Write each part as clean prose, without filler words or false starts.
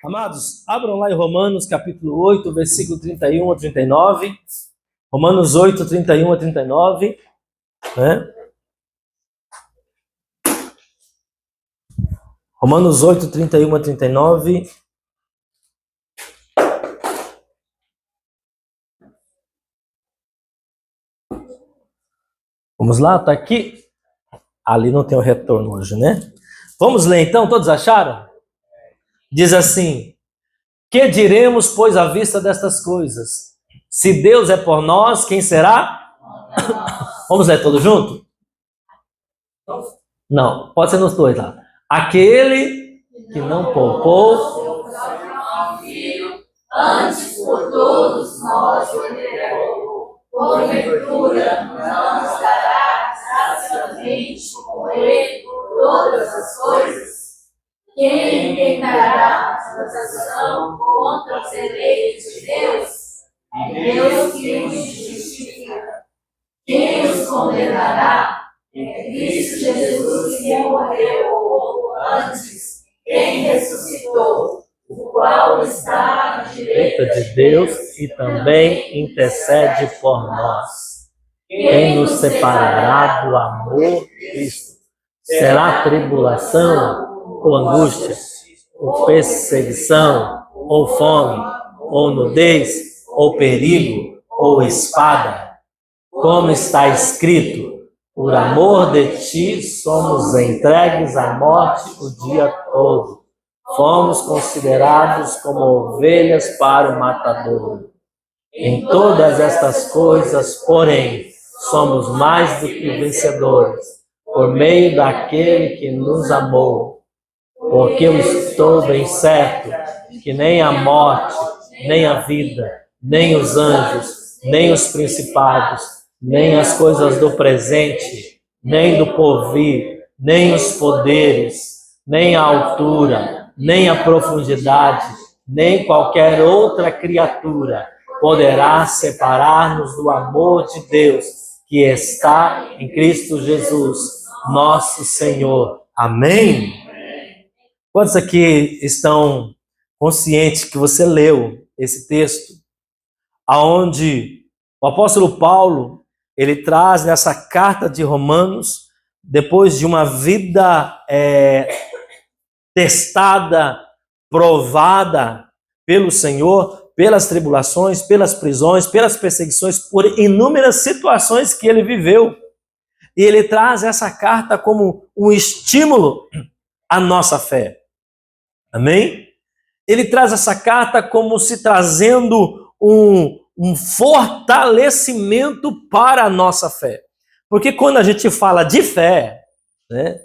Amados, abram lá em Romanos capítulo 8, versículo 31 a 39. Romanos 8, 31 a 39. Né? Romanos 8, 31 a 39. Vamos lá, tá aqui. Ali não tem o retorno hoje, né? Vamos ler então, todos acharam? Diz assim: que diremos, pois, à vista destas coisas? Se Deus é por nós, quem será? Vamos ler todos juntos? Não, pode ser nos dois lá. Aquele que não poupou, antes por todos nós o entregou, porventura não nos dará graciosamente com ele todas as coisas? Quem tentará acusação contra os eleitos de Deus? É Deus quem os justifica. Quem os condenará? É Cristo Jesus que morreu antes, quem ressuscitou, o qual está à direita de Deus e também intercede por nós. Quem nos separará do amor de Cristo? Será tribulação, ou angústia, ou perseguição, ou fome, ou nudez, ou perigo, ou espada? Como está escrito: por amor de ti somos entregues à morte o dia todo. Fomos considerados como ovelhas para o matadouro. Em todas estas coisas, porém, somos mais do que vencedores, por meio daquele que nos amou. Porque eu estou bem certo que nem a morte, nem a vida, nem os anjos, nem os principados, nem as coisas do presente, nem do porvir, nem os poderes, nem a altura, nem a profundidade, nem qualquer outra criatura poderá separar-nos do amor de Deus que está em Cristo Jesus, nosso Senhor. Amém? Quantos aqui estão conscientes que você leu esse texto, aonde o apóstolo Paulo, ele traz nessa carta de Romanos, depois de uma vida testada, provada pelo Senhor, pelas tribulações, pelas prisões, pelas perseguições, por inúmeras situações que ele viveu. E ele traz essa carta como um estímulo à nossa fé. Amém? Ele traz essa carta como se trazendo um fortalecimento para a nossa fé. Porque quando a gente fala de fé, né,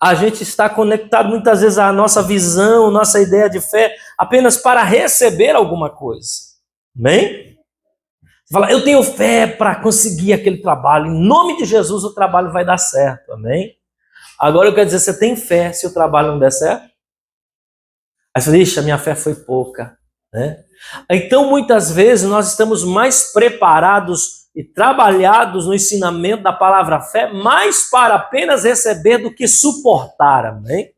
a gente está conectado muitas vezes à nossa visão, nossa ideia de fé, apenas para receber alguma coisa. Amém? Você fala, eu tenho fé para conseguir aquele trabalho. Em nome de Jesus o trabalho vai dar certo. Amém? Agora eu quero dizer, você tem fé se o trabalho não der certo? Aí você diz, a minha fé foi pouca, né? Então, muitas vezes, nós estamos mais preparados e trabalhados no ensinamento da palavra fé, mais para apenas receber do que suportar, amém?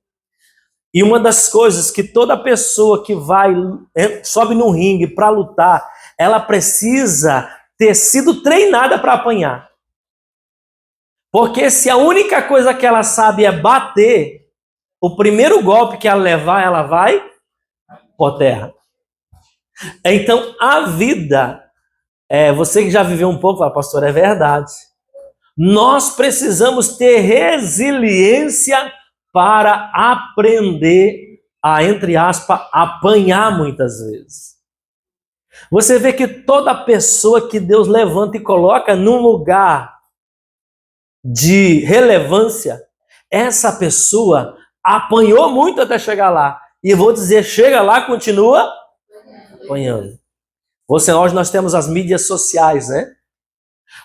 E uma das coisas que toda pessoa que sobe no ringue para lutar, ela precisa ter sido treinada para apanhar. Porque se a única coisa que ela sabe é bater, o primeiro golpe que ela levar, ela vai por terra. Então, a vida, você que já viveu um pouco, fala, pastor, é verdade. Nós precisamos ter resiliência para aprender a, entre aspas, apanhar muitas vezes. Você vê que toda pessoa que Deus levanta e coloca num lugar de relevância, essa pessoa apanhou muito até chegar lá. E vou dizer, chega lá, continua apanhando. Hoje nós temos as mídias sociais, né?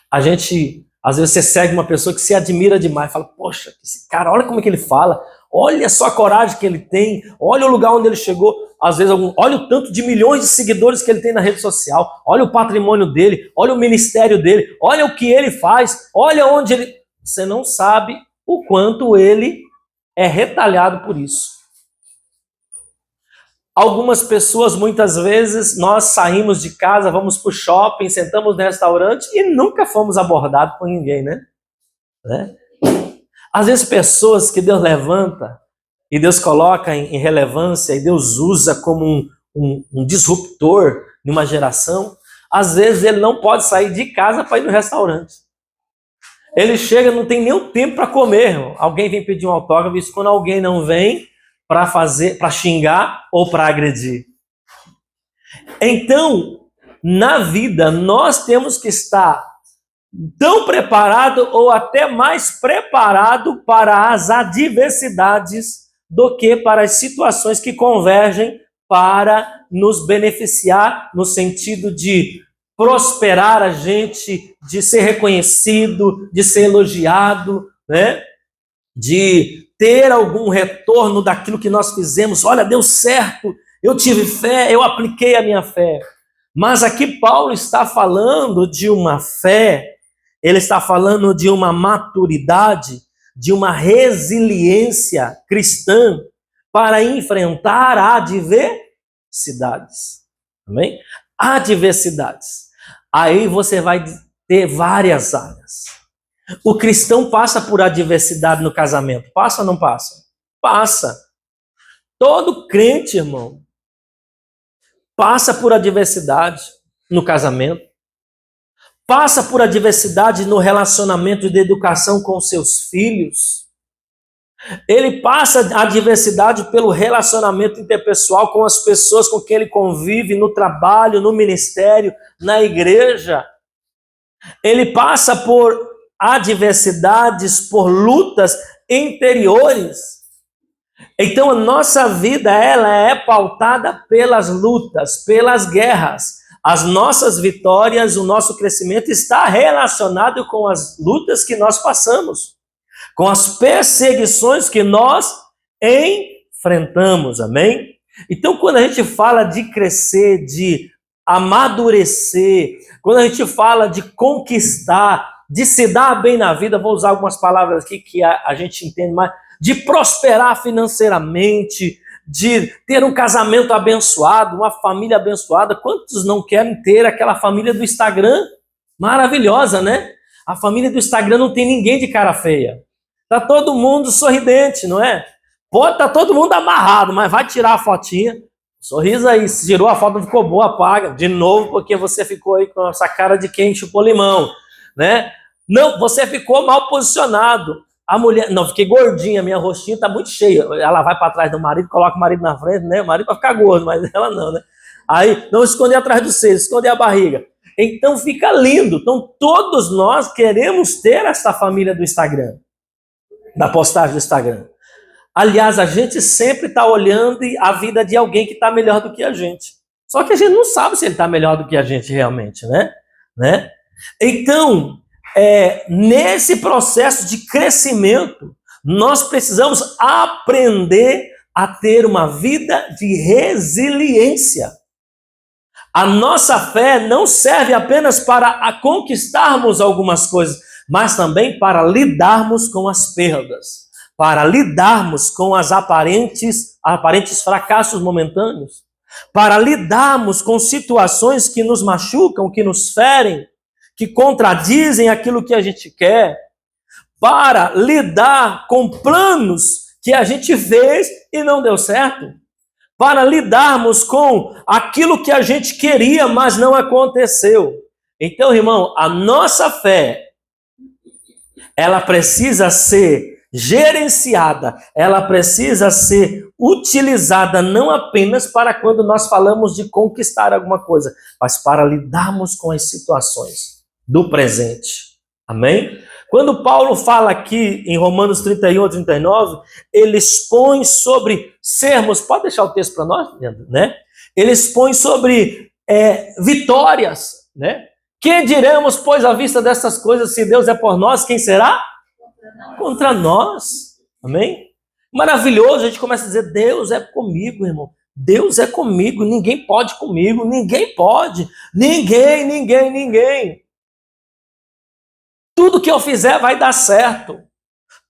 A gente, às vezes você segue uma pessoa que se admira demais, fala, poxa, esse cara, olha como é que ele fala, olha só a coragem que ele tem, olha o lugar onde ele chegou, às vezes, olha o tanto de milhões de seguidores que ele tem na rede social, olha o patrimônio dele, olha o ministério dele, olha o que ele faz, olha onde ele... Você não sabe o quanto ele é retalhado por isso. Algumas pessoas, muitas vezes, nós saímos de casa, vamos para o shopping, sentamos no restaurante e nunca fomos abordados por ninguém, né? Às vezes pessoas que Deus levanta e Deus coloca em relevância e Deus usa como um disruptor numa geração, às vezes ele não pode sair de casa para ir no restaurante. Ele chega, não tem nem o tempo para comer, irmão. Alguém vem pedir um autógrafo, isso quando alguém não vem para xingar ou para agredir. Então, na vida, nós temos que estar tão preparado ou até mais preparado para as adversidades do que para as situações que convergem para nos beneficiar no sentido de prosperar a gente, de ser reconhecido, de ser elogiado, né? De ter algum retorno daquilo que nós fizemos. Olha, deu certo, eu tive fé, eu apliquei a minha fé. Mas aqui Paulo está falando de uma fé, ele está falando de uma maturidade, de uma resiliência cristã para enfrentar adversidades. Amém? Adversidades. Aí você vai ter várias áreas. O cristão passa por adversidade no casamento. Passa ou não passa? Passa. Todo crente, irmão, passa por adversidade no casamento. Passa por adversidade no relacionamento de educação com seus filhos. Ele passa adversidade pelo relacionamento interpessoal com as pessoas com quem ele convive no trabalho, no ministério, na igreja. Ele passa por adversidades, por lutas interiores. Então a nossa vida, ela é pautada pelas lutas, pelas guerras. As nossas vitórias, o nosso crescimento está relacionado com as lutas que nós passamos, com as perseguições que nós enfrentamos, amém? Então quando a gente fala de crescer, de amadurecer, quando a gente fala de conquistar, de se dar bem na vida, vou usar algumas palavras aqui que a gente entende mais, de prosperar financeiramente, de ter um casamento abençoado, uma família abençoada. Quantos não querem ter aquela família do Instagram maravilhosa, né? A família do Instagram não tem ninguém de cara feia. Tá todo mundo sorridente, não é? Pode estar todo mundo amarrado, mas vai tirar a fotinha. Sorriso aí, se tirou a foto, não ficou boa, apaga de novo, porque você ficou aí com essa cara de quem chupou limão, né? Não, você ficou mal posicionado. A mulher, não, fiquei gordinha, minha rostinha tá muito cheia. Ela vai para trás do marido, coloca o marido na frente, né? O marido vai ficar gordo, mas ela não, né? Aí, não esconder atrás do seio, esconder a barriga. Então fica lindo. Então todos nós queremos ter essa família do Instagram, da postagem do Instagram. Aliás, a gente sempre está olhando a vida de alguém que está melhor do que a gente. Só que a gente não sabe se ele está melhor do que a gente realmente, né? Então, nesse processo de crescimento, nós precisamos aprender a ter uma vida de resiliência. A nossa fé não serve apenas para conquistarmos algumas coisas, mas também para lidarmos com as perdas, para lidarmos com as aparentes fracassos momentâneos, para lidarmos com situações que nos machucam, que nos ferem, que contradizem aquilo que a gente quer, para lidar com planos que a gente fez e não deu certo, para lidarmos com aquilo que a gente queria, mas não aconteceu. Então, irmão, a nossa fé, ela precisa ser gerenciada, ela precisa ser utilizada não apenas para quando nós falamos de conquistar alguma coisa, mas para lidarmos com as situações do presente. Amém? Quando Paulo fala aqui em Romanos 31 a 39, ele expõe sobre sermos, pode deixar o texto para nós, né? Ele expõe sobre vitórias, né? Que diremos, pois, à vista dessas coisas, se Deus é por nós, quem será? Contra nós. Amém? Maravilhoso, a gente começa a dizer, Deus é comigo, irmão. Deus é comigo, ninguém pode comigo, ninguém pode. Ninguém. Tudo que eu fizer vai dar certo.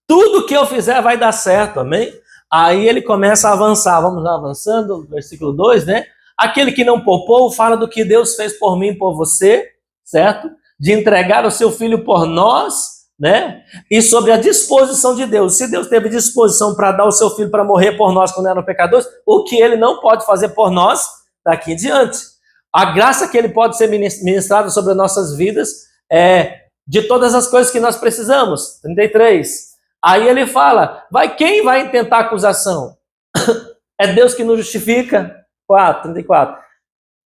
Tudo que eu fizer vai dar certo, amém? Aí ele começa a avançar. Vamos lá, avançando, versículo 2, né? Aquele que não poupou fala do que Deus fez por mim e por você, certo? De entregar o seu filho por nós, né? E sobre a disposição de Deus. Se Deus teve disposição para dar o seu filho para morrer por nós quando eram pecadores, o que ele não pode fazer por nós daqui em diante? A graça que ele pode ser ministrada sobre as nossas vidas é de todas as coisas que nós precisamos. 33. Aí ele fala, quem vai intentar acusação? É Deus que nos justifica. 34.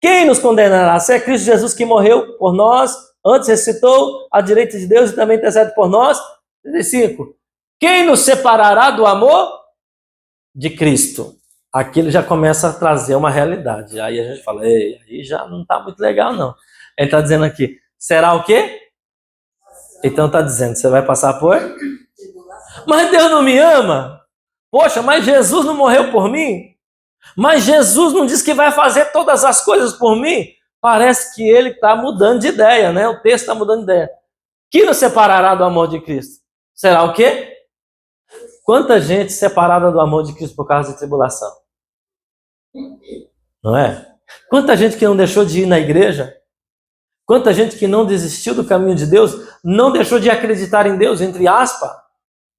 Quem nos condenará? Se é Cristo Jesus que morreu por nós, antes ressuscitou à direita de Deus e também intercede por nós. 35. Quem nos separará do amor de Cristo? Aqui ele já começa a trazer uma realidade. Aí a gente fala, ei, aí já não está muito legal não. Ele está dizendo aqui, será o quê? Então está dizendo, você vai passar por? Mas Deus não me ama? Poxa, mas Jesus não morreu por mim? Mas Jesus não disse que vai fazer todas as coisas por mim? Parece que ele está mudando de ideia, né? O texto está mudando de ideia. Quem nos separará do amor de Cristo? Será o quê? Quanta gente separada do amor de Cristo por causa de tribulação? Não é? Quanta gente que não deixou de ir na igreja? Quanta gente que não desistiu do caminho de Deus? Não deixou de acreditar em Deus, entre aspas?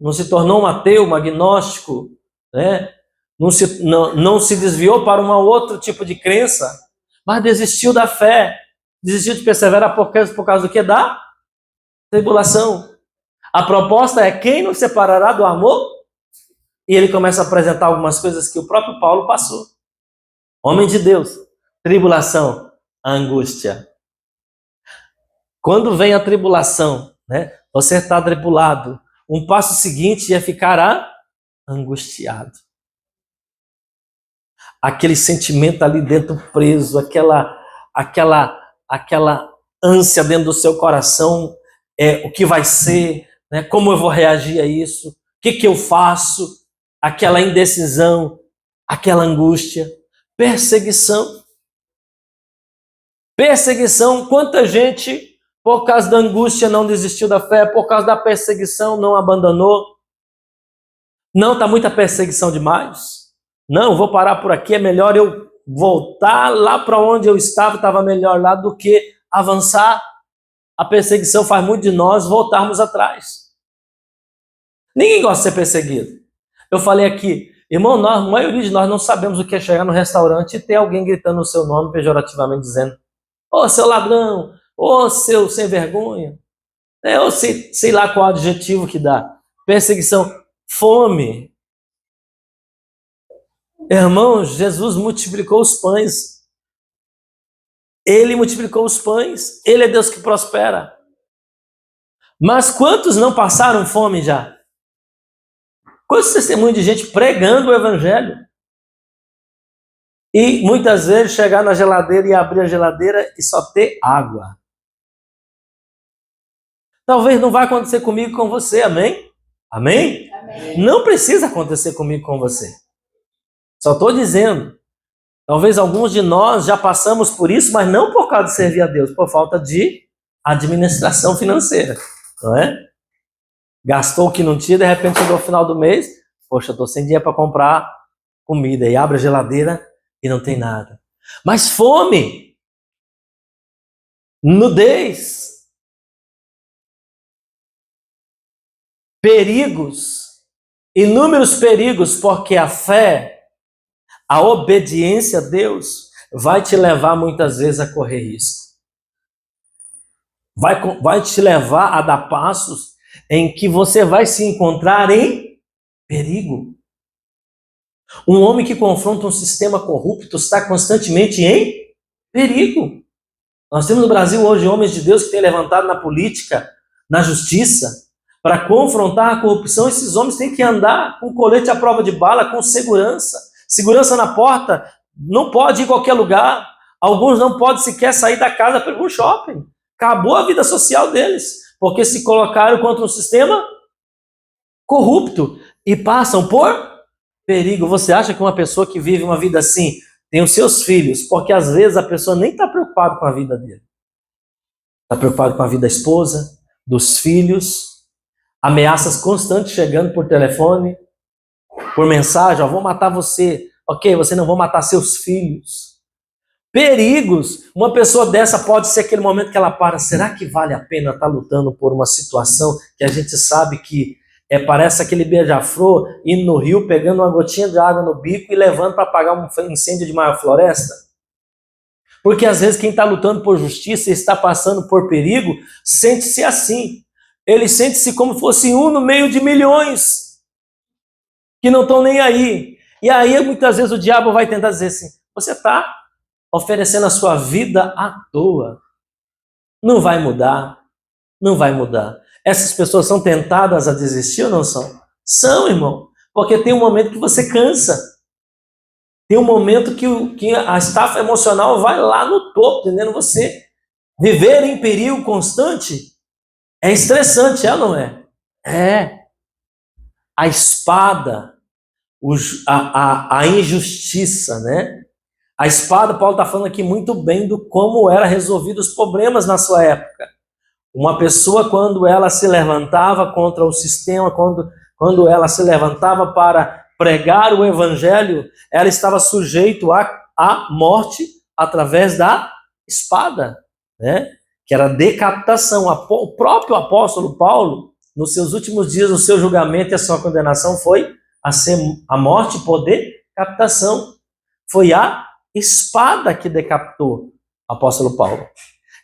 Não se tornou um ateu, um agnóstico, né? Não se desviou para um outro tipo de crença, mas desistiu da fé, desistiu de perseverar por causa do que? Da tribulação. A proposta é quem nos separará do amor? E ele começa a apresentar algumas coisas que o próprio Paulo passou. Homem de Deus, tribulação, angústia. Quando vem a tribulação, né? Você está tribulado. Um passo seguinte é ficar angustiado. Aquele sentimento ali dentro preso, aquela ânsia dentro do seu coração, o que vai ser, né? Como eu vou reagir a isso, o que eu faço, aquela indecisão, aquela angústia, perseguição, quanta gente por causa da angústia não desistiu da fé, por causa da perseguição não abandonou, não, está muita perseguição demais, não, vou parar por aqui, é melhor eu voltar lá para onde eu estava melhor lá do que avançar. A perseguição faz muito de nós voltarmos atrás. Ninguém gosta de ser perseguido. Eu falei aqui, irmão, a maioria de nós não sabemos o que é chegar no restaurante e ter alguém gritando o seu nome pejorativamente dizendo, ô seu ladrão, ô seu sem vergonha, ou sei lá qual adjetivo que dá. Perseguição, fome. Irmão, Jesus multiplicou os pães. Ele multiplicou os pães. Ele é Deus que prospera. Mas quantos não passaram fome já? Quantos testemunhos de gente pregando o evangelho? E muitas vezes chegar na geladeira e abrir a geladeira e só ter água. Talvez não vai acontecer comigo e com você, amém? Amém? Amém. Não precisa acontecer comigo e com você. Só estou dizendo, talvez alguns de nós já passamos por isso, mas não por causa de servir a Deus, por falta de administração financeira, não é? Gastou o que não tinha, de repente chegou ao final do mês, poxa, estou sem dinheiro para comprar comida, e abre a geladeira e não tem nada. Mas fome, nudez, perigos, inúmeros perigos, porque a fé, a obediência a Deus vai te levar muitas vezes a correr risco. Vai te levar a dar passos em que você vai se encontrar em perigo. Um homem que confronta um sistema corrupto está constantemente em perigo. Nós temos no Brasil hoje homens de Deus que têm levantado na política, na justiça, para confrontar a corrupção. Esses homens têm que andar com colete à prova de bala, com segurança. Segurança na porta, não pode ir em qualquer lugar. Alguns não podem sequer sair da casa para ir para um shopping. Acabou a vida social deles, porque se colocaram contra um sistema corrupto e passam por perigo. Você acha que uma pessoa que vive uma vida assim tem os seus filhos, porque às vezes a pessoa nem está preocupada com a vida dele. Está preocupada com a vida da esposa, dos filhos, ameaças constantes chegando por telefone, por mensagem, ó, vou matar você. Ok, você não vai matar seus filhos. Perigos. Uma pessoa dessa pode ser aquele momento que ela para. Será que vale a pena estar lutando por uma situação que a gente sabe que parece aquele beija-flor indo no rio, pegando uma gotinha de água no bico e levando para apagar um incêndio de maior floresta? Porque às vezes quem está lutando por justiça e está passando por perigo, sente-se assim. Ele sente-se como fosse um no meio de milhões que não estão nem aí. E aí muitas vezes o diabo vai tentar dizer assim, você está oferecendo a sua vida à toa. Não vai mudar. Não vai mudar. Essas pessoas são tentadas a desistir ou não são? São, irmão. Porque tem um momento que você cansa. Tem um momento que a estafa emocional vai lá no topo, entendendo? Você viver em perigo constante é estressante, é ou não é? É. A espada, a injustiça, né? A espada, Paulo está falando aqui muito bem do como era resolvido os problemas na sua época. Uma pessoa, quando ela se levantava contra o sistema, quando ela se levantava para pregar o evangelho, ela estava sujeita à morte através da espada, né? Que era decapitação. O próprio apóstolo Paulo, nos seus últimos dias, o seu julgamento e a sua condenação foi a morte por decapitação. Foi a espada que decapitou o apóstolo Paulo.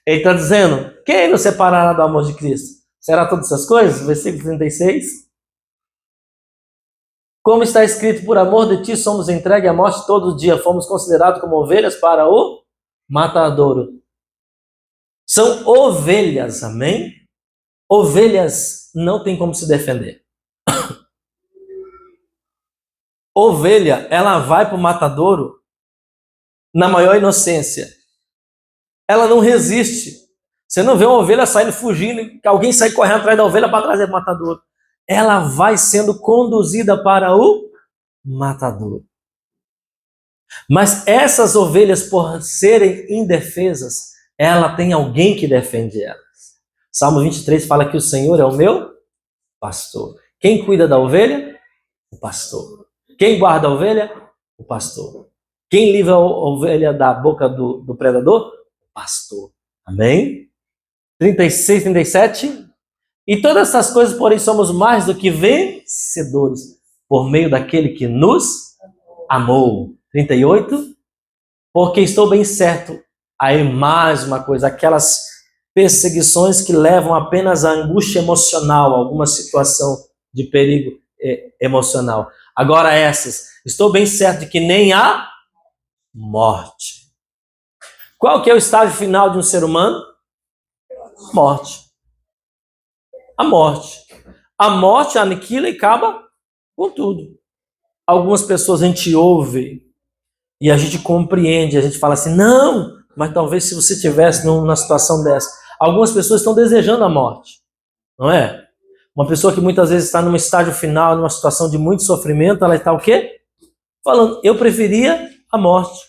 Ele está dizendo, quem nos separará do amor de Cristo? Será todas essas coisas? Versículo 36. Como está escrito, por amor de ti somos entregues à morte todo dia, fomos considerados como ovelhas para o matadouro. São ovelhas, amém? Ovelhas não tem como se defender. Ovelha, ela vai para o matadouro na maior inocência. Ela não resiste. Você não vê uma ovelha saindo fugindo, que alguém sai correndo atrás da ovelha para trazer o matador. Ela vai sendo conduzida para o matador. Mas essas ovelhas, por serem indefesas, ela tem alguém que defende elas. Salmo 23 fala que o Senhor é o meu pastor. Quem cuida da ovelha? O pastor. Quem guarda a ovelha? O pastor. Quem livra a ovelha da boca do predador? O pastor. Amém? 36, 37. E todas essas coisas, porém, somos mais do que vencedores por meio daquele que nos amou. 38. Porque estou bem certo. Aí mais uma coisa, aquelas perseguições que levam apenas à angústia emocional, alguma situação de perigo emocional. Agora essas, estou bem certo de que nem a morte. Qual que é o estágio final de um ser humano? Morte. A morte. A morte aniquila e acaba com tudo. Algumas pessoas a gente ouve e a gente compreende, a gente fala assim, não, mas talvez se você estivesse numa situação dessa. Algumas pessoas estão desejando a morte, não é? Uma pessoa que muitas vezes está num estágio final, numa situação de muito sofrimento, ela está o quê? Falando, eu preferia a morte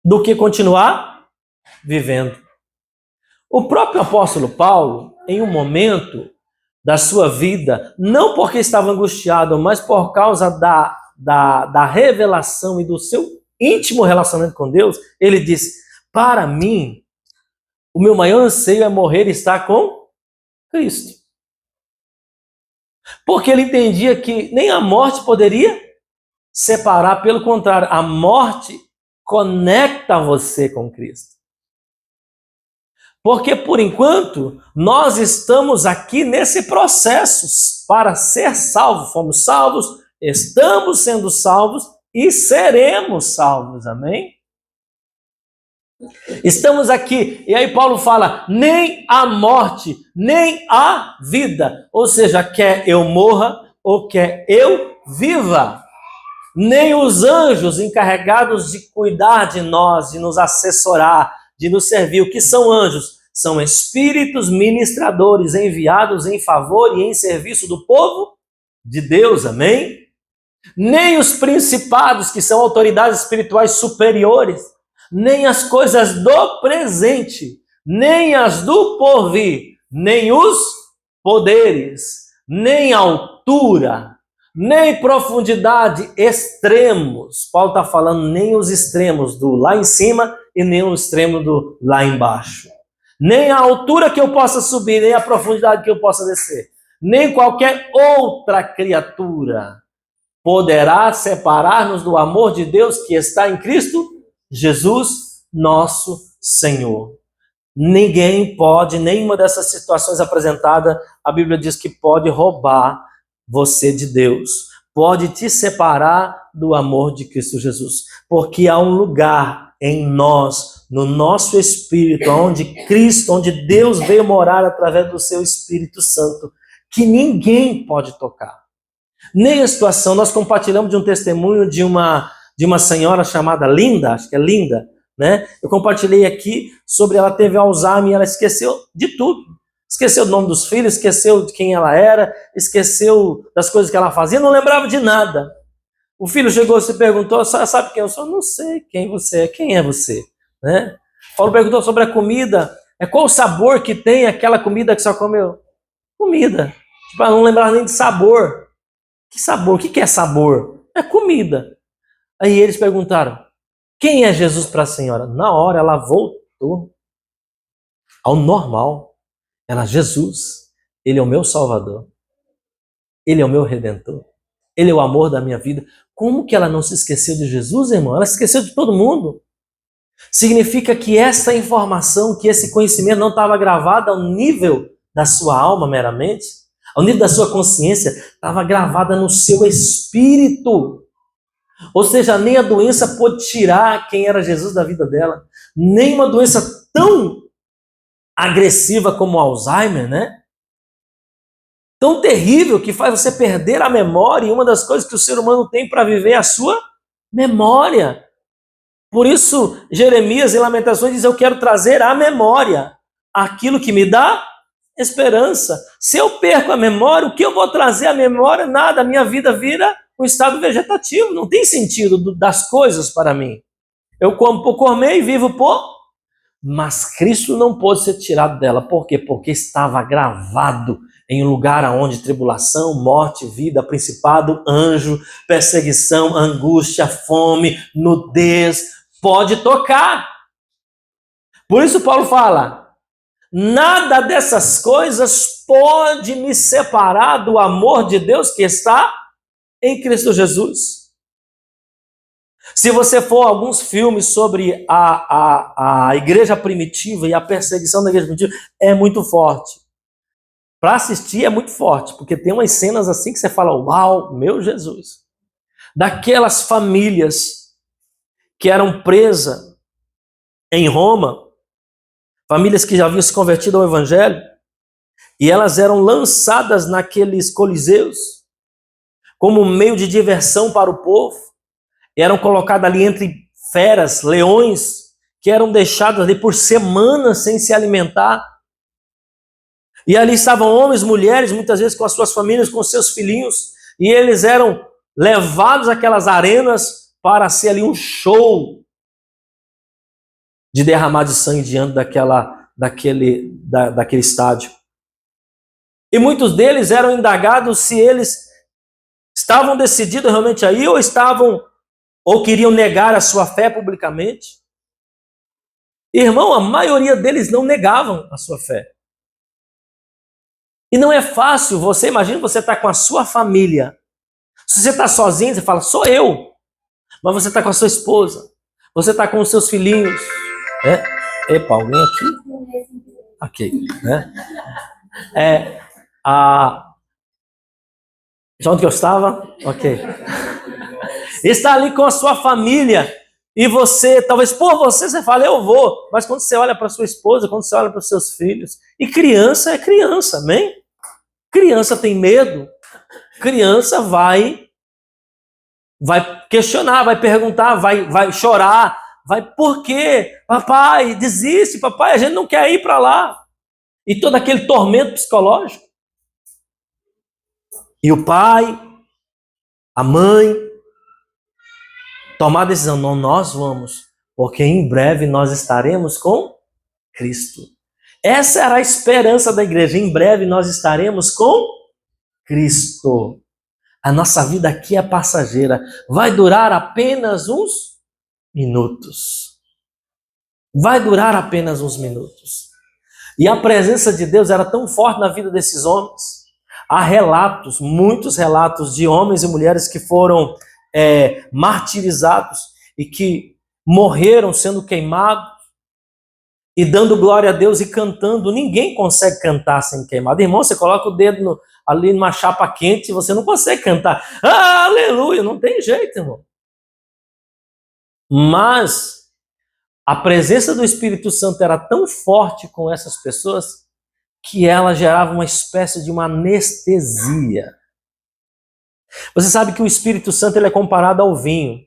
do que continuar vivendo. O próprio apóstolo Paulo, em um momento da sua vida, não porque estava angustiado, mas por causa da revelação e do seu íntimo relacionamento com Deus, ele disse, para mim, o meu maior anseio é morrer e estar com Cristo. Porque ele entendia que nem a morte poderia separar, pelo contrário, a morte conecta você com Cristo. Porque, por enquanto, nós estamos aqui nesse processo para ser salvos. Fomos salvos, estamos sendo salvos e seremos salvos, amém? Estamos aqui, e aí Paulo fala, nem a morte, nem a vida, ou seja, quer eu morra ou quer eu viva, nem os anjos encarregados de cuidar de nós, de nos assessorar, de nos servir. O que são anjos? São espíritos ministradores enviados em favor e em serviço do povo de Deus, amém? Nem os principados, que são autoridades espirituais superiores, nem as coisas do presente, nem as do porvir, nem os poderes, nem a altura, nem profundidade, extremos. Paulo está falando nem os extremos do lá em cima e nem o extremo do lá embaixo. Nem a altura que eu possa subir, nem a profundidade que eu possa descer. Nem qualquer outra criatura poderá separar-nos do amor de Deus que está em Cristo Jesus, nosso Senhor. Ninguém pode, nenhuma dessas situações apresentadas, a Bíblia diz que pode roubar você de Deus, pode te separar do amor de Cristo Jesus, porque há um lugar em nós, no nosso espírito, onde Cristo, onde Deus veio morar através do seu Espírito Santo, que ninguém pode tocar. Nem a situação, nós compartilhamos de um testemunho de uma senhora chamada Linda, acho que é Linda, né? Eu compartilhei aqui sobre ela teve Alzheimer e ela esqueceu de tudo. Esqueceu o nome dos filhos, esqueceu de quem ela era, esqueceu das coisas que ela fazia, não lembrava de nada. O filho chegou e se perguntou, sabe quem eu sou? Não sei quem você é, quem é você? Né? Paulo perguntou sobre a comida, qual o sabor que tem aquela comida que só comeu? Comida. Tipo, ela não lembrava nem de sabor. Que sabor? O que é sabor? É comida. Aí eles perguntaram, quem é Jesus para a senhora? Na hora ela voltou ao normal. Ela, Jesus, Ele é o meu Salvador. Ele é o meu Redentor. Ele é o amor da minha vida. Como que ela não se esqueceu de Jesus, irmão? Ela se esqueceu de todo mundo. Significa que essa informação, que esse conhecimento não estava gravado ao nível da sua alma meramente, ao nível da sua consciência, estava gravada no seu espírito. Ou seja, nem a doença pôde tirar quem era Jesus da vida dela. Nem uma doença tão agressiva como o Alzheimer, né? Tão terrível que faz você perder a memória, e uma das coisas que o ser humano tem para viver é a sua memória. Por isso, Jeremias em Lamentações diz, eu quero trazer à memória aquilo que me dá esperança. Se eu perco a memória, o que eu vou trazer à memória? Nada, a minha vida vira um estado vegetativo, não tem sentido das coisas para mim. Eu como por comer e vivo por... Mas Cristo não pôde ser tirado dela. Por quê? Porque estava gravado em um lugar onde tribulação, morte, vida, principado, anjo, perseguição, angústia, fome, nudez, pode tocar. Por isso Paulo fala, nada dessas coisas pode me separar do amor de Deus que está em Cristo Jesus. Se você for a alguns filmes sobre a igreja primitiva e a perseguição da igreja primitiva, é muito forte. Para assistir é muito forte, porque tem umas cenas assim que você fala, uau, meu Jesus. Daquelas famílias que eram presas em Roma, famílias que já haviam se convertido ao evangelho, e elas eram lançadas naqueles coliseus como meio de diversão para o povo. Eram colocadas ali entre feras, leões, que eram deixados ali por semanas sem se alimentar. E ali estavam homens, mulheres, muitas vezes com as suas famílias, com seus filhinhos, e eles eram levados àquelas arenas para ser ali um show de derramar de sangue diante daquele estádio. E muitos deles eram indagados se eles estavam decididos realmente a ir ou queriam negar a sua fé publicamente. Irmão, a maioria deles não negavam a sua fé. E não é fácil, imagina você estar com a sua família. Se você está sozinho, você fala, sou eu. Mas você está com a sua esposa, você está com os seus filhinhos. Epa, alguém aqui? Ok. Onde que eu estava? Ok. Está ali com a sua família e você, talvez por você fala, eu vou. Mas quando você olha para sua esposa, quando você olha para os seus filhos, e criança é criança, amém? Criança tem medo, criança vai questionar, vai perguntar, vai chorar, por quê? Papai, desiste, papai, a gente não quer ir para lá. E todo aquele tormento psicológico. E o pai, a mãe, tomar a decisão, não, nós vamos, porque em breve nós estaremos com Cristo. Essa era a esperança da igreja, em breve nós estaremos com Cristo. A nossa vida aqui é passageira. Vai durar apenas uns minutos. Vai durar apenas uns minutos. E a presença de Deus era tão forte na vida desses homens. Há relatos, muitos relatos de homens e mulheres que foram martirizados e que morreram sendo queimados e dando glória a Deus e cantando. Ninguém consegue cantar sem queimado. Irmão, você coloca o dedo ali numa chapa quente e você não consegue cantar. Ah, aleluia, não tem jeito, irmão. Mas a presença do Espírito Santo era tão forte com essas pessoas que ela gerava uma espécie de uma anestesia. Você sabe que o Espírito Santo ele é comparado ao vinho.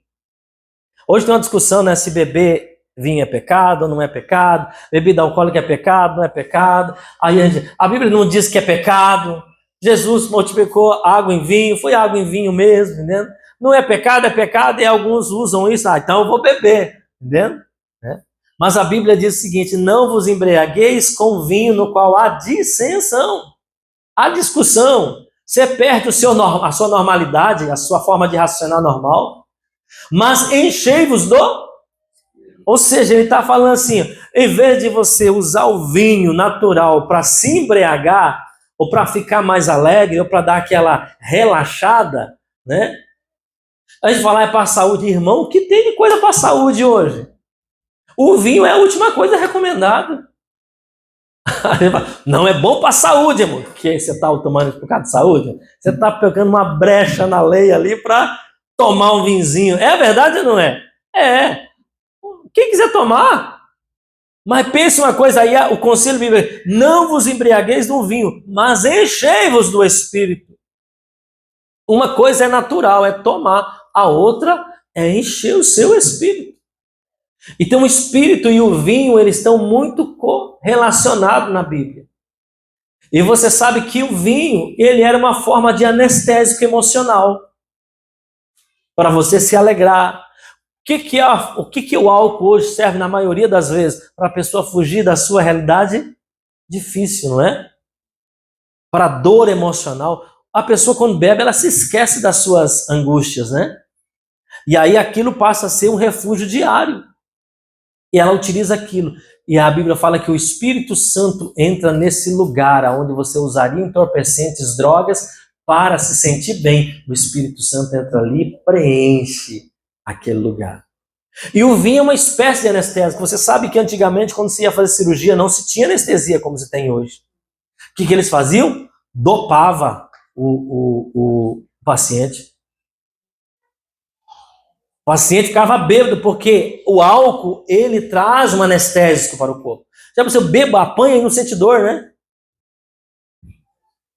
Hoje tem uma discussão, né, se beber vinho é pecado ou não é pecado, bebida alcoólica é pecado, não é pecado. Aí a Bíblia não diz que é pecado. Jesus multiplicou água em vinho, foi água em vinho mesmo, entendeu? Não é pecado, e alguns usam isso, então eu vou beber, entendeu? Mas a Bíblia diz o seguinte: não vos embriagueis com vinho no qual há dissensão, há discussão. Você perde a sua normalidade, a sua forma de raciocinar normal, mas enchei-vos do... Ou seja, ele está falando assim, em vez de você usar o vinho natural para se embriagar, ou para ficar mais alegre, ou para dar aquela relaxada, né? A gente fala, é para a saúde, irmão, o que tem de coisa para a saúde hoje? O vinho é a última coisa recomendada. Não é bom para a saúde, irmão. Que você está tomando isso por causa de saúde? Você está pegando uma brecha na lei ali para tomar um vinzinho. É verdade ou não é? É. Quem quiser tomar. Mas pense uma coisa aí, o conselho bíblico: não vos embriagueis do vinho, mas enchei-vos do Espírito. Uma coisa é natural, é tomar. A outra é encher o seu espírito. Então o espírito e o vinho, eles estão muito correlacionados na Bíblia. E você sabe que o vinho, ele era uma forma de anestésico emocional. Para você se alegrar. O que o álcool hoje serve na maioria das vezes? Para a pessoa fugir da sua realidade difícil, não é? Para dor emocional. A pessoa quando bebe, ela se esquece das suas angústias, né? E aí aquilo passa a ser um refúgio diário. E ela utiliza aquilo. E a Bíblia fala que o Espírito Santo entra nesse lugar onde você usaria entorpecentes, drogas, para se sentir bem. O Espírito Santo entra ali e preenche aquele lugar. E o vinho é uma espécie de anestésico. Você sabe que antigamente, quando se ia fazer cirurgia, não se tinha anestesia como se tem hoje. O que eles faziam? Dopava o paciente. O paciente ficava bêbado, porque o álcool, ele traz um anestésico para o corpo. Já você beba, apanha e não sente dor, né?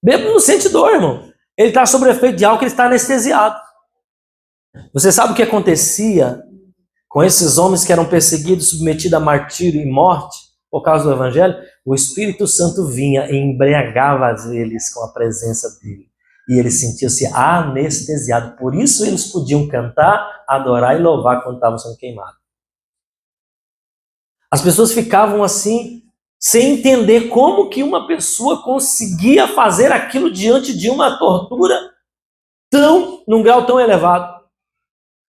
Bêbado não sente dor, irmão. Ele está sob o efeito de álcool, ele está anestesiado. Você sabe o que acontecia com esses homens que eram perseguidos, submetidos a martírio e morte por causa do Evangelho? O Espírito Santo vinha e embriagava eles com a presença dele. E eles sentiam-se anestesiados. Por isso eles podiam cantar, adorar e louvar quando estavam sendo queimados. As pessoas ficavam assim, sem entender como que uma pessoa conseguia fazer aquilo diante de uma tortura num grau tão elevado.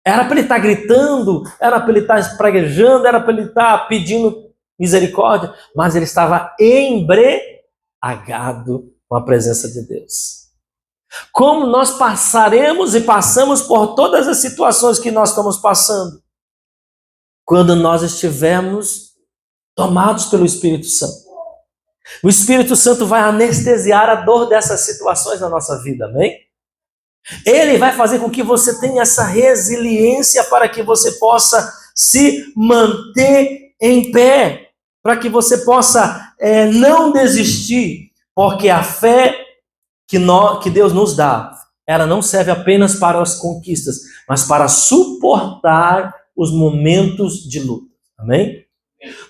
Era para ele estar gritando, era para ele estar espraguejando, era para ele estar pedindo misericórdia, mas ele estava embriagado com a presença de Deus. Como nós passaremos e passamos por todas as situações que nós estamos passando, quando nós estivermos tomados pelo Espírito Santo. O Espírito Santo vai anestesiar a dor dessas situações na nossa vida, amém? Ele vai fazer com que você tenha essa resiliência para que você possa se manter em pé, para que você possa não desistir, porque a fé que Deus nos dá, ela não serve apenas para as conquistas, mas para suportar os momentos de luta, amém?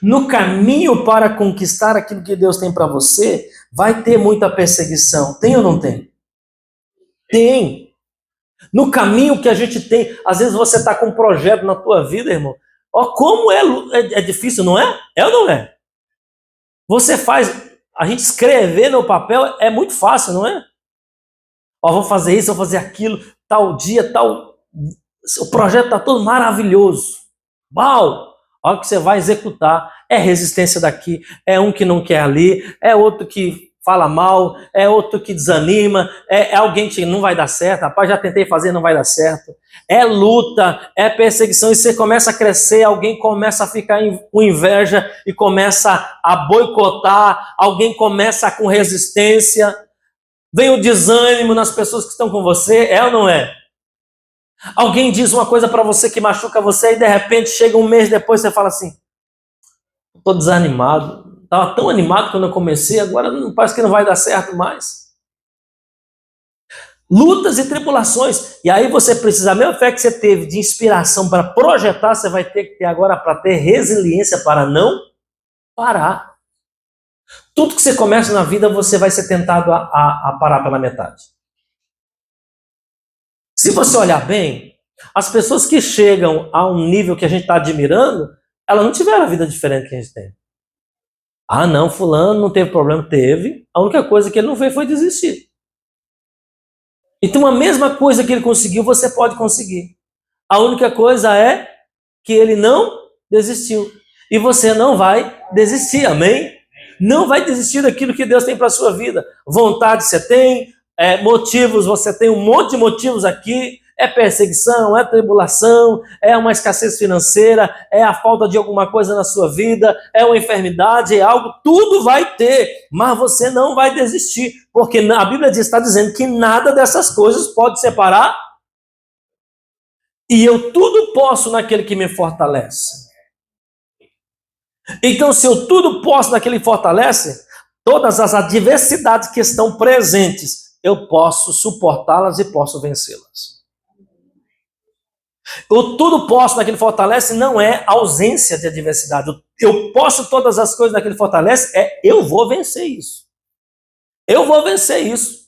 No caminho para conquistar aquilo que Deus tem para você, vai ter muita perseguição, tem ou não tem? Tem. No caminho que a gente tem, às vezes você está com um projeto na tua vida, irmão, ó, como é difícil, não é? É ou não é? Você faz, a gente escrever no papel é muito fácil, não é? Ó, vou fazer isso, vou fazer aquilo, tal dia, tal... O projeto está todo maravilhoso. Uau! A hora que você vai executar, é resistência daqui, é um que não quer ali, é outro que fala mal, é outro que desanima, é alguém que não vai dar certo, rapaz, já tentei fazer, não vai dar certo. É luta, é perseguição, e você começa a crescer, alguém começa a ficar com inveja e começa a boicotar, alguém começa com resistência, vem o desânimo nas pessoas que estão com você, é ou não é? Alguém diz uma coisa para você que machuca você e de repente chega um mês depois você fala assim, estou desanimado, estava tão animado quando eu comecei, agora parece que não vai dar certo mais. Lutas e tribulações, e aí você precisa, a mesma fé que você teve de inspiração para projetar, você vai ter que ter agora para ter resiliência para não parar. Tudo que você começa na vida você vai ser tentado a parar pela metade. Se você olhar bem, as pessoas que chegam a um nível que a gente está admirando, elas não tiveram a vida diferente que a gente tem. Ah, não, fulano não teve problema. Teve. A única coisa que ele não fez foi desistir. Então a mesma coisa que ele conseguiu, você pode conseguir. A única coisa é que ele não desistiu. E você não vai desistir, amém? Não vai desistir daquilo que Deus tem para a sua vida. Vontade você tem, motivos, você tem um monte de motivos aqui, é perseguição, é tribulação, é uma escassez financeira, é a falta de alguma coisa na sua vida, é uma enfermidade, é algo, tudo vai ter, mas você não vai desistir, porque a Bíblia está dizendo que nada dessas coisas pode separar, e eu tudo posso naquele que me fortalece. Então, se eu tudo posso naquele que fortalece, todas as adversidades que estão presentes, eu posso suportá-las e posso vencê-las. Eu tudo posso naquele que fortalece não é ausência de adversidade. Eu posso todas as coisas naquele que fortalece, eu vou vencer isso. Eu vou vencer isso.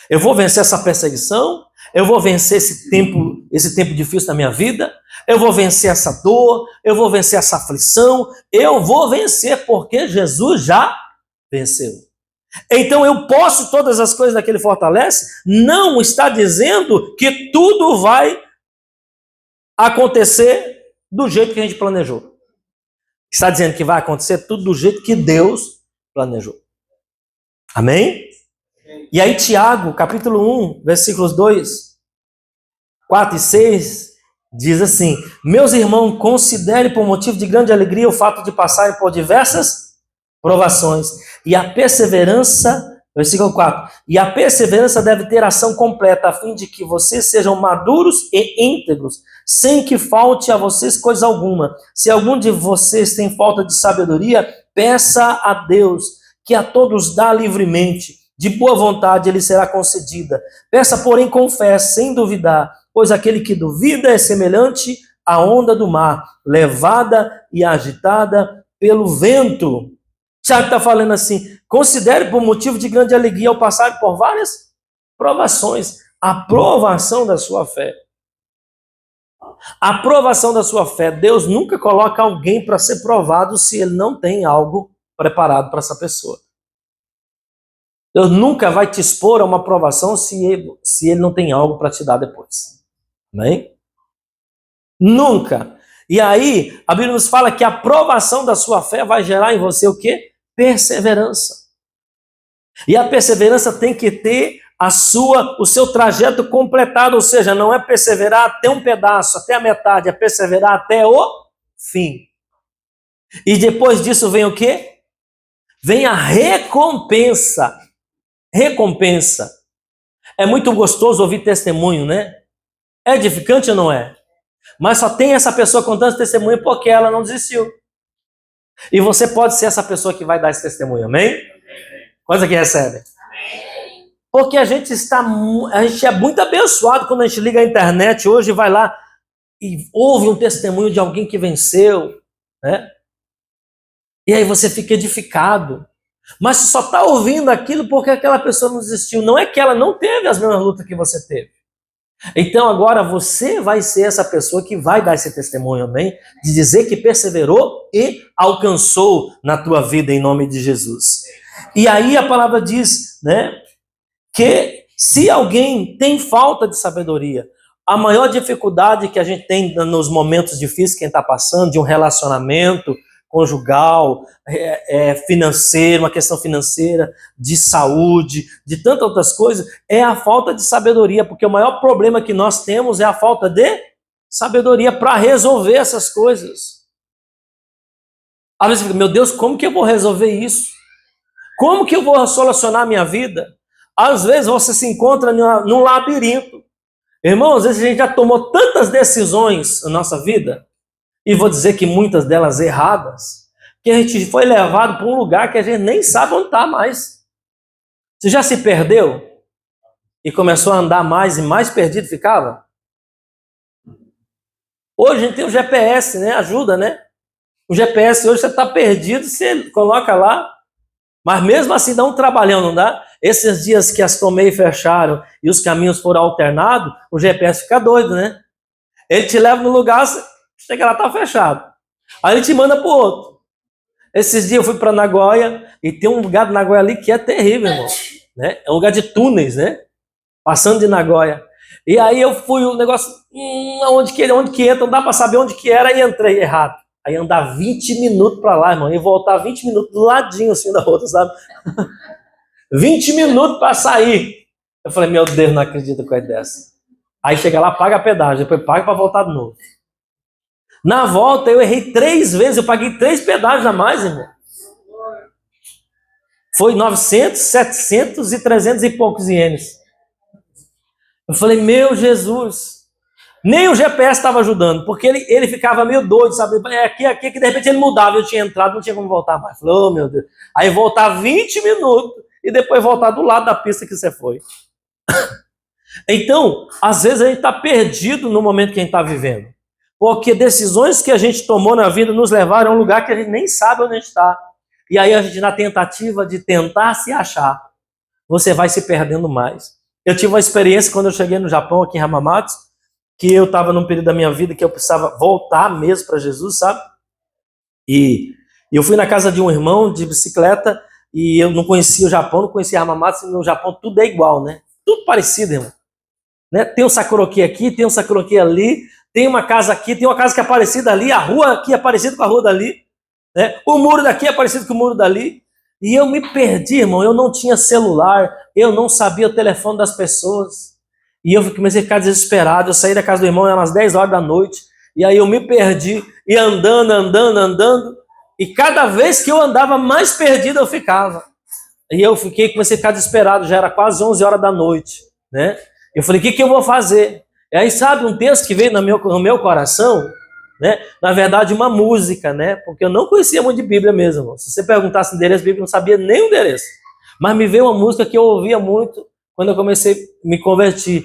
Eu vou vencer essa perseguição, eu vou vencer esse tempo difícil na minha vida, eu vou vencer essa dor, eu vou vencer essa aflição, eu vou vencer porque Jesus já venceu. Então eu posso todas as coisas daquele fortalece, não está dizendo que tudo vai acontecer do jeito que a gente planejou. Está dizendo que vai acontecer tudo do jeito que Deus planejou. Amém? E aí Tiago, capítulo 1, versículos 2, 4 e 6, diz assim: meus irmãos, considerem por motivo de grande alegria o fato de passarem por diversas provações, e a perseverança, versículo 4, e a perseverança deve ter ação completa, a fim de que vocês sejam maduros e íntegros, sem que falte a vocês coisa alguma. Se algum de vocês tem falta de sabedoria, peça a Deus, que a todos dá livremente, de boa vontade ele será concedida. Peça, porém, com fé, sem duvidar, pois aquele que duvida é semelhante à onda do mar, levada e agitada pelo vento. Tiago está falando assim, considere por motivo de grande alegria ao passar por várias provações, a provação da sua fé. A provação da sua fé, Deus nunca coloca alguém para ser provado se ele não tem algo preparado para essa pessoa. Deus nunca vai te expor a uma provação se ele não tem algo para te dar depois. Amém? Nunca. E aí, a Bíblia nos fala que a provação da sua fé vai gerar em você o quê? Perseverança. E a perseverança tem que ter o seu trajeto completado, ou seja, não é perseverar até um pedaço, até a metade, é perseverar até o fim. E depois disso vem o quê? Vem a recompensa. Recompensa. É muito gostoso ouvir testemunho, né? É edificante ou não é? Mas só tem essa pessoa contando esse testemunho porque ela não desistiu. E você pode ser essa pessoa que vai dar esse testemunho, amém? Coisa que recebe. Porque a gente é muito abençoado quando a gente liga a internet hoje e vai lá e ouve um testemunho de alguém que venceu, né? E aí você fica edificado. Mas você só está ouvindo aquilo porque aquela pessoa não desistiu. Não é que ela não teve as mesmas lutas que você teve. Então agora você vai ser essa pessoa que vai dar esse testemunho, amém? De dizer que perseverou e alcançou na tua vida em nome de Jesus. E aí a palavra diz, né, que Se alguém tem falta de sabedoria, a maior dificuldade que a gente tem nos momentos difíceis que a gente está passando, de um relacionamento conjugal, financeiro, uma questão financeira, de saúde, de tantas outras coisas, é a falta de sabedoria, porque o maior problema que nós temos é a falta de sabedoria para resolver essas coisas. Às vezes você fica, meu Deus, como que eu vou resolver isso? Como que eu vou solucionar a minha vida? Às vezes você se encontra num labirinto. Irmão, às vezes a gente já tomou tantas decisões na nossa vida, e vou dizer que muitas delas erradas, que a gente foi levado para um lugar que a gente nem sabe onde está mais. Você já se perdeu? E começou a andar mais e mais perdido ficava? Hoje a gente tem o GPS, né? Ajuda, né? O GPS hoje você está perdido, você coloca lá, mas mesmo assim dá um trabalhão, não dá? Esses dias que as Tomei fecharam e os caminhos foram alternados, o GPS fica doido, né? Ele te leva no lugar, chega lá, tá fechado. Aí ele te manda para o outro. Esses dias eu fui para Nagoya, e tem um lugar de Nagoya ali que é terrível, irmão. Né? É um lugar de túneis, né? Passando de Nagoya. E aí eu fui, o negócio, onde que entra, não dá para saber onde que era, e entrei errado. Aí andar 20 minutos para lá, irmão, e voltar 20 minutos do ladinho assim da outra, sabe? 20 minutos para sair. Eu falei, meu Deus, não acredito com a ideia dessa. Aí chega lá, paga a pedágio, depois paga para voltar de novo. Na volta eu errei 3 vezes, eu paguei 3 pedágios a mais, irmão. Foi 900, 700 e 300 e poucos ienes. Eu falei, meu Jesus. Nem o GPS estava ajudando, porque ele ficava meio doido, sabe? Aqui, que de repente ele mudava, eu tinha entrado, não tinha como voltar mais. Falei, oh meu Deus. Aí voltar 20 minutos e depois voltar do lado da pista que você foi. Então, às vezes a gente está perdido no momento que a gente está vivendo. Porque decisões que a gente tomou na vida nos levaram a um lugar que a gente nem sabe onde está. E aí a gente, na tentativa de tentar se achar, você vai se perdendo mais. Eu tive uma experiência quando eu cheguei no Japão, aqui em Hamamatsu, que eu estava num período da minha vida que eu precisava voltar mesmo para Jesus, sabe? E eu fui na casa de um irmão de bicicleta e eu não conhecia o Japão, não conhecia Hamamatsu, e no Japão tudo é igual, né? Tudo parecido, irmão. Né? Tem um Sakuroki aqui, tem um Sakuroki ali, tem uma casa aqui, tem uma casa que é parecida ali, a rua aqui é parecida com a rua dali, né? O muro daqui é parecido com o muro dali. E eu me perdi, irmão, eu não tinha celular, eu não sabia o telefone das pessoas. E eu comecei a ficar desesperado, eu saí da casa do irmão, eram umas 10 horas da noite, e aí eu me perdi, e andando, e cada vez que eu andava, mais perdido eu ficava. E eu comecei a ficar desesperado, já era quase 11 horas da noite, né? Eu falei, o que eu vou fazer? E aí, sabe, um texto que veio no meu coração, né? Na verdade, uma música, né? Porque eu não conhecia muito de Bíblia mesmo, irmão. Se você perguntasse o endereço bíblico, eu não sabia nem o endereço. Mas me veio uma música que eu ouvia muito quando eu comecei a me converter.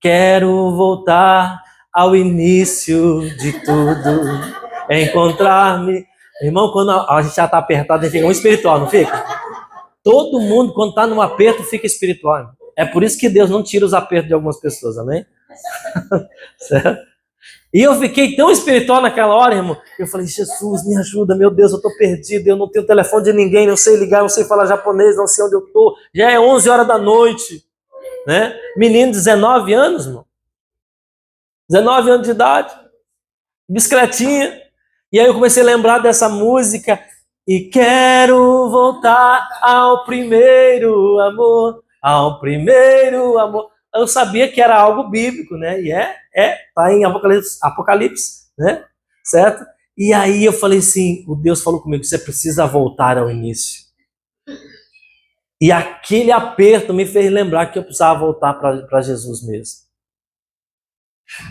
Quero voltar ao início de tudo, encontrar-me. Irmão, quando a gente já está apertado, a gente fica um espiritual, não fica? Todo mundo, quando está num aperto, fica espiritual. Irmão. É por isso que Deus não tira os apertos de algumas pessoas, amém? Certo? E eu fiquei tão espiritual naquela hora, irmão. Eu falei, Jesus, me ajuda, meu Deus, eu estou perdido, eu não tenho telefone de ninguém, não sei ligar, não sei falar japonês, não sei onde eu estou. Já é 11 horas da noite. Né? Menino de 19 anos, irmão. 19 anos de idade, bicicletinha. E aí eu comecei a lembrar dessa música. E quero voltar ao primeiro amor, ao primeiro amor. Eu sabia que era algo bíblico, né? E tá em Apocalipse, né? Certo? E aí eu falei assim, o Deus falou comigo, você precisa voltar ao início. E aquele aperto me fez lembrar que eu precisava voltar para Jesus mesmo.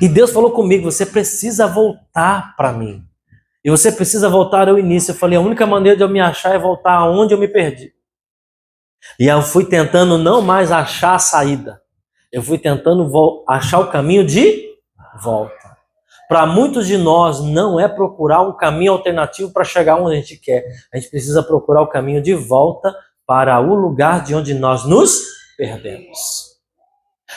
E Deus falou comigo, você precisa voltar para mim. E você precisa voltar ao início. Eu falei, a única maneira de eu me achar é voltar aonde eu me perdi. E eu fui tentando não mais achar a saída. Eu fui tentando achar o caminho de volta. Para muitos de nós, não é procurar um caminho alternativo para chegar onde a gente quer. A gente precisa procurar o caminho de volta para o lugar de onde nós nos perdemos.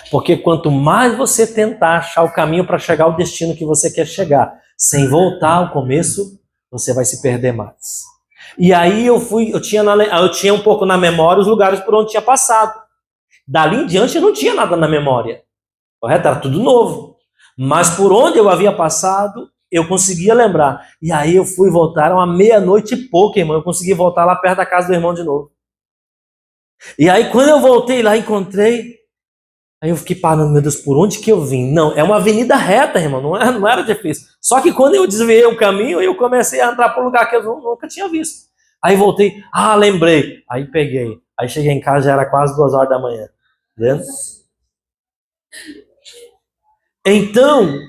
Porque quanto mais você tentar achar o caminho para chegar ao destino que você quer chegar, sem voltar ao começo, você vai se perder mais. E aí eu tinha um pouco na memória os lugares por onde tinha passado. Dali em diante eu não tinha nada na memória. Correto? Era tudo novo. Mas por onde eu havia passado, eu conseguia lembrar. E aí eu fui voltar, era uma meia-noite e pouco, irmão. Eu consegui voltar lá perto da casa do irmão de novo. E aí quando eu voltei lá, encontrei. Aí eu fiquei parando, meu Deus, por onde que eu vim? Não, é uma avenida reta, irmão, não era difícil. Só que quando eu desviei o caminho, eu comecei a entrar para um lugar que eu nunca tinha visto. Aí voltei, lembrei. Aí peguei. Aí cheguei em casa, já era quase 2 horas da manhã. Entendeu? Então,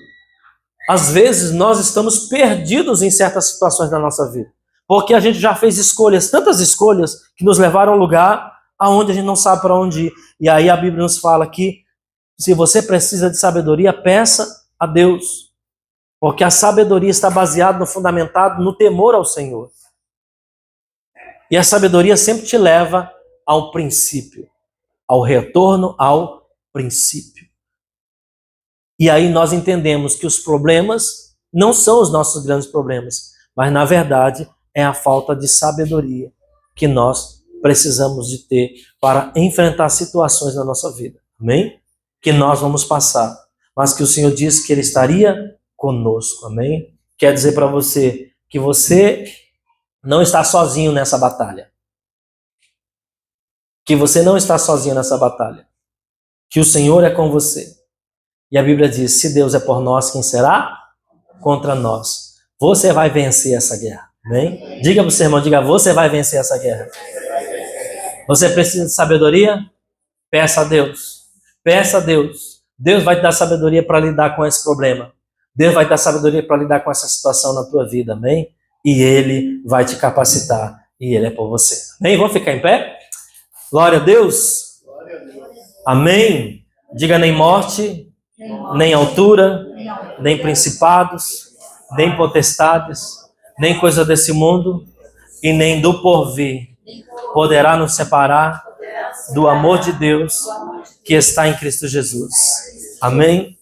às vezes nós estamos perdidos em certas situações da nossa vida. Porque a gente já fez escolhas, tantas escolhas, que nos levaram a um lugar aonde a gente não sabe para onde ir. E aí a Bíblia nos fala que se você precisa de sabedoria, peça a Deus. Porque a sabedoria está baseada, fundamentado no temor ao Senhor. E a sabedoria sempre te leva ao princípio, ao retorno ao princípio. E aí nós entendemos que os problemas não são os nossos grandes problemas, mas na verdade é a falta de sabedoria que nós precisamos de ter para enfrentar situações na nossa vida. Amém? Que nós vamos passar, mas que o Senhor disse que Ele estaria conosco. Amém? Quer dizer para você que você não está sozinho nessa batalha. Que você não está sozinho nessa batalha. Que o Senhor é com você. E a Bíblia diz, se Deus é por nós, quem será? Contra nós. Você vai vencer essa guerra. Amém? Diga para o seu irmão, diga, você vai vencer essa guerra. Você precisa de sabedoria? Peça a Deus. Peça a Deus. Deus vai te dar sabedoria para lidar com esse problema. Deus vai te dar sabedoria para lidar com essa situação na tua vida. Amém? E Ele vai te capacitar. E Ele é por você. Amém? Vamos ficar em pé? Glória a Deus. Amém? Diga nem morte, nem altura, nem principados, nem potestades, nem coisa desse mundo e nem do porvir poderá nos separar do amor de Deus que está em Cristo Jesus. Amém?